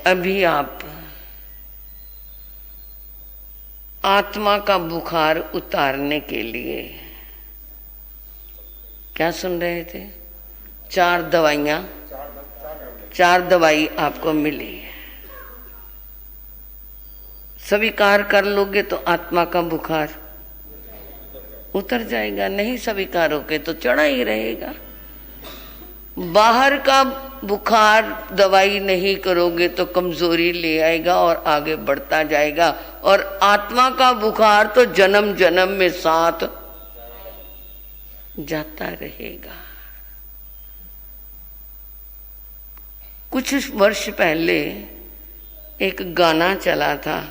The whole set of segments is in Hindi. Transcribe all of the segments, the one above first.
अभी आप आत्मा का बुखार उतारने के लिए क्या सुन रहे थे? 4 दवाइयां, 4 दवाई आपको मिली है। स्वीकार कर लोगे तो आत्मा का बुखार उतर जाएगा, नहीं स्वीकारोगे तो चढ़ा ही रहेगा। बाहर का बुखार दवाई नहीं करोगे तो कमजोरी ले आएगा और आगे बढ़ता जाएगा, और आत्मा का बुखार तो जन्म जन्म में साथ जाता रहेगा। कुछ वर्ष पहले एक गाना चला था,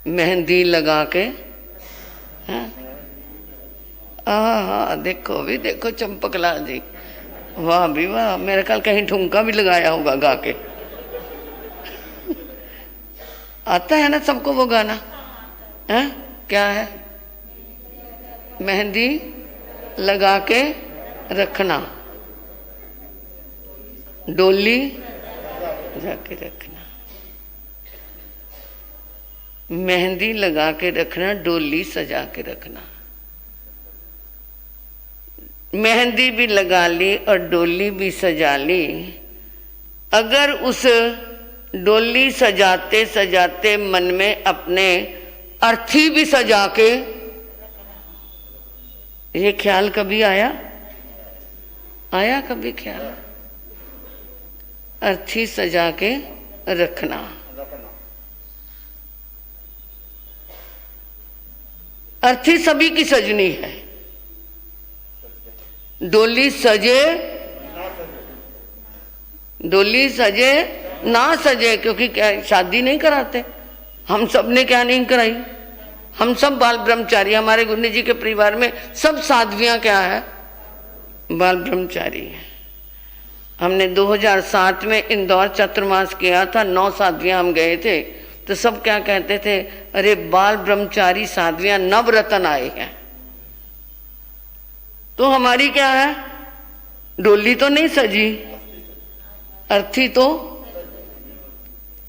मेहंदी लगा के, हाँ देखो भी देखो चंपकलाल जी, वाह भी वाह, मेरे ख्याल कहीं ठुमका भी लगाया होगा गा के। आता है ना सबको वो गाना? है क्या है? मेहंदी लगा के रखना, डोली जाके रखना, मेहंदी लगा के रखना, डोली सजा के रखना। मेहंदी भी लगा ली और डोली भी सजा ली। अगर उस डोली सजाते सजाते मन में अपने अर्थी भी सजा के, ये ख्याल कभी आया? आया कभी ख्याल? अर्थी सजा के रखना। अर्थी सभी की सजनी है, डोली सजे, डोली सजे ना सजे, क्योंकि क्या शादी नहीं कराते हम सब ने, क्या नहीं कराई, हम सब बाल ब्रह्मचारी। हमारे गुरु जी के परिवार में सब साध्वियां क्या है? बाल ब्रह्मचारी है। हमने 2007 में इंदौर चतुर्मास किया था, 9 साध्वियां हम गए थे, तो सब क्या कहते थे? अरे बाल ब्रह्मचारी साध्वियां नवरत्न आए हैं। तो हमारी क्या है? डोली तो नहीं सजी, अर्थी तो,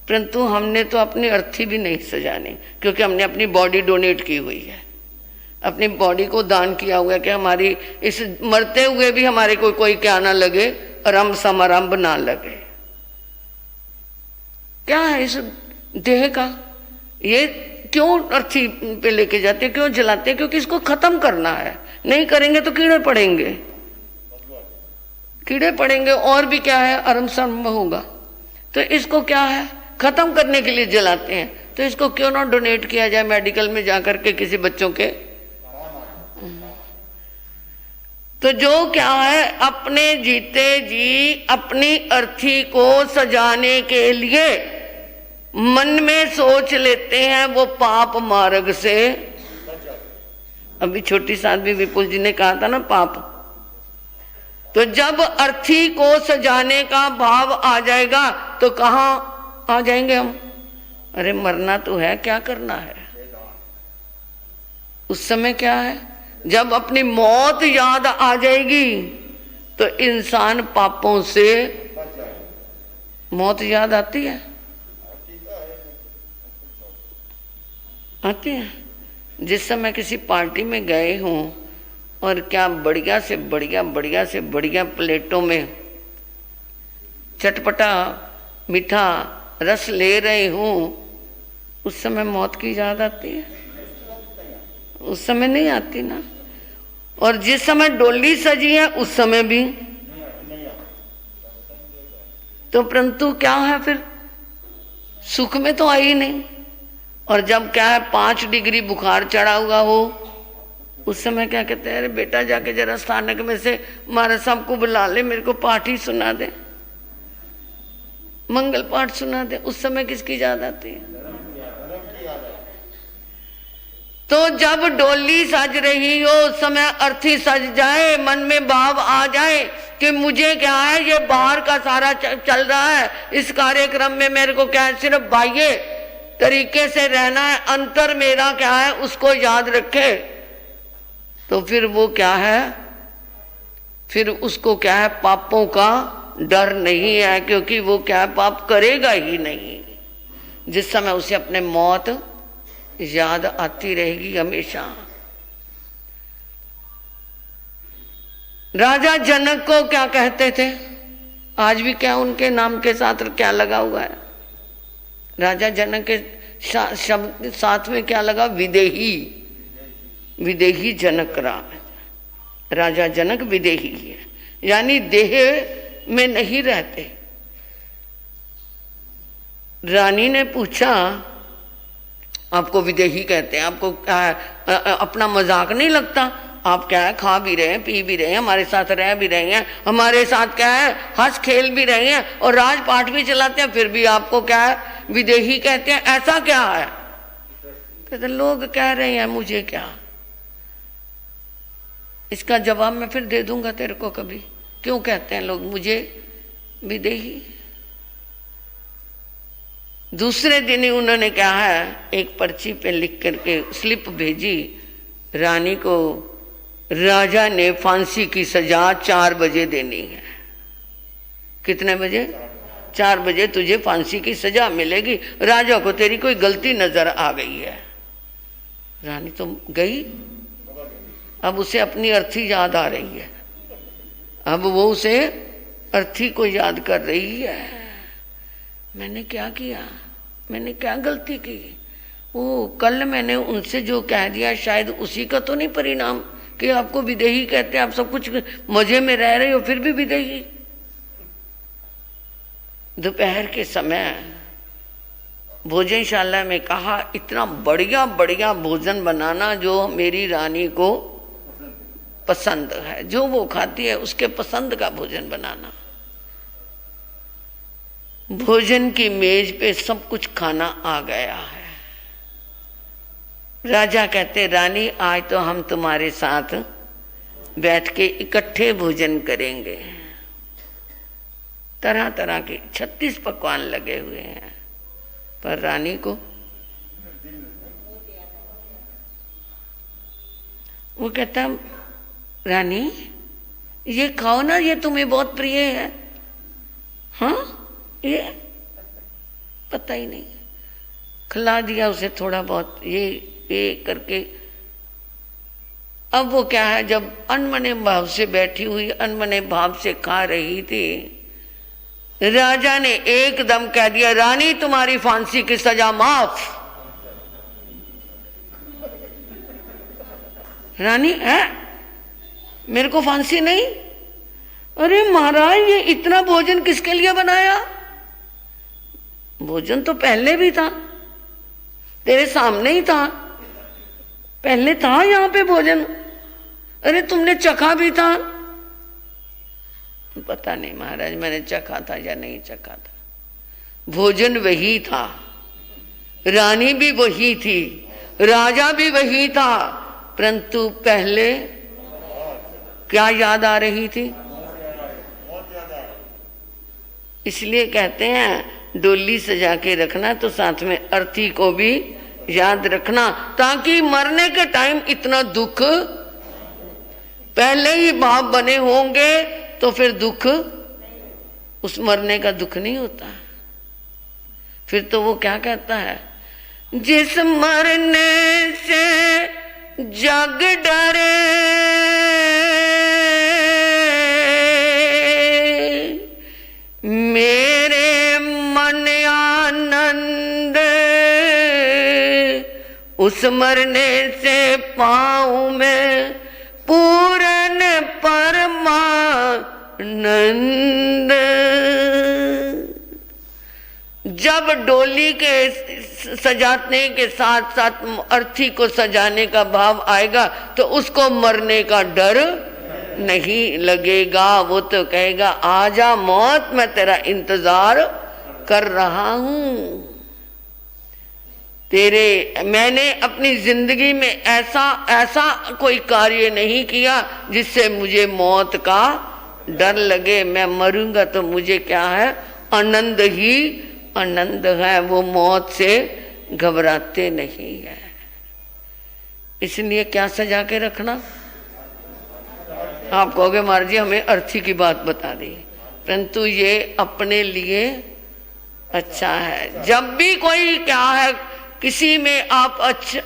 परंतु हमने तो अपनी अर्थी भी नहीं सजानी, क्योंकि हमने अपनी बॉडी डोनेट की हुई है, अपनी बॉडी को दान किया हुआ है कि हमारी इस मरते हुए भी हमारे को कोई क्या ना लगे, रंभ समारंभ ना लगे। क्या है इस देह का? ये क्यों अर्थी पे लेके जाते हैं, क्यों जलाते हैं? क्योंकि इसको खत्म करना है, नहीं करेंगे तो कीड़े पड़ेंगे, कीड़े पड़ेंगे और भी क्या है, अरम सरम होगा। तो इसको क्या है, खत्म करने के लिए जलाते हैं। तो इसको क्यों ना डोनेट किया जाए मेडिकल में जाकर के किसी बच्चों के। तो जो क्या है, अपने जीते जी अपनी अर्थी को सजाने के लिए मन में सोच लेते हैं वो पाप मार्ग से। अभी छोटी साध्वी विपुल जी ने कहा था ना पाप, तो जब अर्थी को सजाने का भाव आ जाएगा तो कहाँ आ जाएंगे हम? अरे मरना तो है, क्या करना है? उस समय क्या है, जब अपनी मौत याद आ जाएगी तो इंसान पापों से, मौत याद आती है, आती है। जिस समय किसी पार्टी में गए हों और क्या बढ़िया से बढ़िया, बढ़िया से बढ़िया प्लेटों में चटपटा मीठा रस ले रहे हों, उस समय मौत की याद आती है? उस समय नहीं आती ना। और जिस समय डोली सजी है उस समय भी तो, परंतु क्या है फिर, सुख में तो आई नहीं। और जब क्या है 5 डिग्री बुखार चढ़ा हुआ हो, उस समय क्या कहते हैं, अरे बेटा जाके जरा स्थानक में से महाराज साहब को बुला ले, मेरे को पाठ ही सुना दे, मंगल पाठ सुना दे। उस समय किसकी याद आती है? तो जब डोली सज रही हो उस समय अर्थी सज जाए, मन में भाव आ जाए कि मुझे क्या है, ये बाहर का सारा चल रहा है, इस कार्यक्रम में मेरे को क्या है, सिर्फ बाह्य तरीके से रहना है, अंतर मेरा क्या है उसको याद रखे। तो फिर वो क्या है, फिर उसको क्या है, पापों का डर नहीं है, क्योंकि वो क्या पाप करेगा ही नहीं। जिस समय उसे अपने मौत याद आती रहेगी हमेशा। राजा जनक को क्या कहते थे? आज भी क्या उनके नाम के साथ क्या लगा हुआ है? राजा जनक के शब्द साथ में क्या लगा? विदेही। विदेही जनक राम। राजा जनक विदेही है, यानी देह में नहीं रहते। रानी ने पूछा, आपको विदेही कहते हैं, आपको क्या अपना मजाक नहीं लगता? आप क्या है, खा भी रहे हैं, पी भी रहे हैं, हमारे साथ रह भी रहे हैं, हमारे साथ क्या है, हंस खेल भी रहे हैं और राजपाट भी चलाते हैं, फिर भी आपको क्या है, विदेही कहते हैं? ऐसा क्या है? कहते लोग कह रहे हैं, मुझे क्या। इसका जवाब मैं फिर दे दूंगा तेरे को कभी, क्यों कहते हैं लोग मुझे विदेही। दूसरे दिन ही उन्होंने क्या है, एक पर्ची पे लिख करके स्लिप भेजी रानी को। राजा ने फांसी की सजा 4 बजे देनी है। कितने बजे? 4 बजे तुझे फांसी की सजा मिलेगी। राजा को तेरी कोई गलती नजर आ गई है। रानी तो गई, अब उसे अपनी अर्थी याद आ रही है। अब वो उसे अर्थी को याद कर रही है। मैंने क्या किया, मैंने क्या गलती की? वो कल मैंने उनसे जो कह दिया, शायद उसी का तो नहीं परिणाम कि आपको विदेही कहते हैं, आप सब कुछ मजे में रह रहे हो फिर भी विदेही। दोपहर के समय भोजनशाला में कहा, इतना बढ़िया बढ़िया भोजन बनाना जो मेरी रानी को पसंद है, जो वो खाती है उसके पसंद का भोजन बनाना। भोजन की मेज पे सब कुछ खाना आ गया है। राजा कहते, रानी आज तो हम तुम्हारे साथ बैठ के इकट्ठे भोजन करेंगे। तरह तरह के 36 पकवान लगे हुए हैं, पर रानी को वो कहता, रानी ये खाओ ना, ये तुम्हें बहुत प्रिय है। हाँ, ये पता ही नहीं। खिला दिया उसे थोड़ा बहुत, ये करके। अब वो क्या है, जब अनमने भाव से बैठी हुई, अनमने भाव से खा रही थी, राजा ने एकदम कह दिया, रानी तुम्हारी फांसी की सजा माफ। रानी है, मेरे को फांसी नहीं? अरे महाराज, ये इतना भोजन किसके लिए बनाया? भोजन तो पहले भी था, तेरे सामने ही था, पहले था यहाँ पे भोजन। अरे तुमने चखा भी था? पता नहीं महाराज, मैंने चखा था या नहीं चखा था। भोजन वही था, रानी भी वही थी, राजा भी वही था, परंतु पहले क्या याद आ रही थी? इसलिए कहते हैं डोली सजा के रखना, तो साथ में अर्थी को भी याद रखना, ताकि मरने के टाइम इतना दुख, पहले ही भाव बने होंगे तो फिर दुख, उस मरने का दुख नहीं होता। फिर तो वो क्या कहता है, जिस मरने से जग डरे, मेरे मन आनंद, उस मरने से पाऊं मैं पूरन परमानंद। जब डोली के सजाने के साथ साथ अर्थी को सजाने का भाव आएगा तो उसको मरने का डर नहीं लगेगा। वो तो कहेगा, आजा मौत, मैं तेरा इंतजार कर रहा हूं। मैंने अपनी जिंदगी में ऐसा कोई कार्य नहीं किया जिससे मुझे मौत का डर लगे। मैं मरूंगा तो मुझे क्या है, आनंद ही आनंद है, वो मौत से घबराते नहीं है। इसलिए क्या सजा के रखना? आप कहोगे महाराज जी हमें अर्थी की बात बता दी, परंतु ये अपने लिए अच्छा है। जब भी कोई क्या है, किसी में आप अच्छा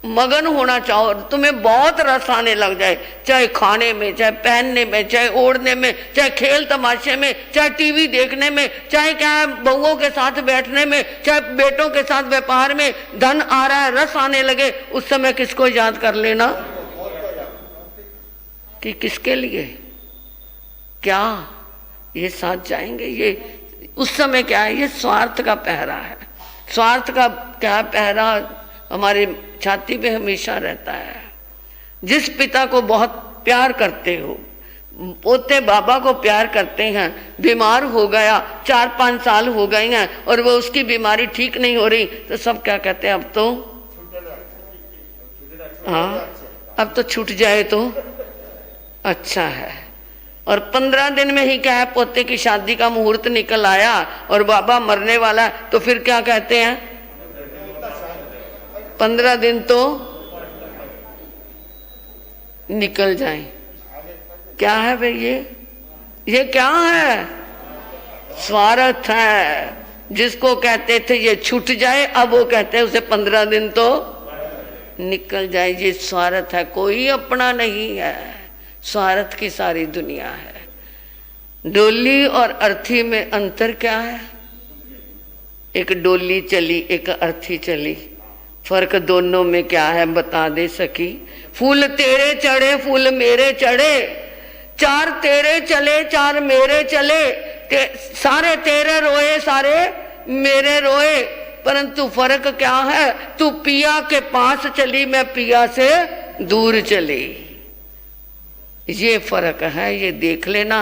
मगन होना चाहो, तुम्हें बहुत रस आने लग जाए, चाहे खाने में, चाहे पहनने में, चाहे ओढ़ने में, चाहे खेल तमाशे में, चाहे टीवी देखने में, चाहे क्या है बहुओं के साथ बैठने में, चाहे बेटों के साथ व्यापार में, धन आ रहा है, रस आने लगे, उस समय किसको याद कर लेना कि किसके लिए क्या ये साथ जाएंगे। ये उस समय क्या है, ये स्वार्थ का पहरा है। स्वार्थ का क्या पहरा हमारे छाती पे हमेशा रहता है। जिस पिता को बहुत प्यार करते हो, पोते बाबा को प्यार करते हैं, बीमार हो गया, 4-5 साल हो गए हैं और वो उसकी बीमारी ठीक नहीं हो रही, तो सब क्या कहते हैं, अब तो हाँ, अब तो छूट जाए तो अच्छा है। और 15 दिन में ही क्या है, पोते की शादी का मुहूर्त निकल आया और बाबा मरने वाला है, तो फिर क्या कहते हैं, 15 दिन तो निकल जाए। क्या है भाई ये क्या है, स्वार्थ है। जिसको कहते थे ये छूट जाए, अब वो कहते हैं उसे 15 दिन तो निकल जाए। ये स्वार्थ है, कोई अपना नहीं है, स्वार्थ की सारी दुनिया है। डोली और अर्थी में अंतर क्या है, एक डोली चली, एक अर्थी चली, फर्क दोनों में क्या है बता दे सकी। फूल तेरे चढ़े, फूल मेरे चढ़े, 4 तेरे चले, 4 मेरे चले, सारे तेरे रोए, सारे मेरे रोए, परंतु फर्क क्या है, तू पिया के पास चली, मैं पिया से दूर चली। ये फर्क है, ये देख लेना।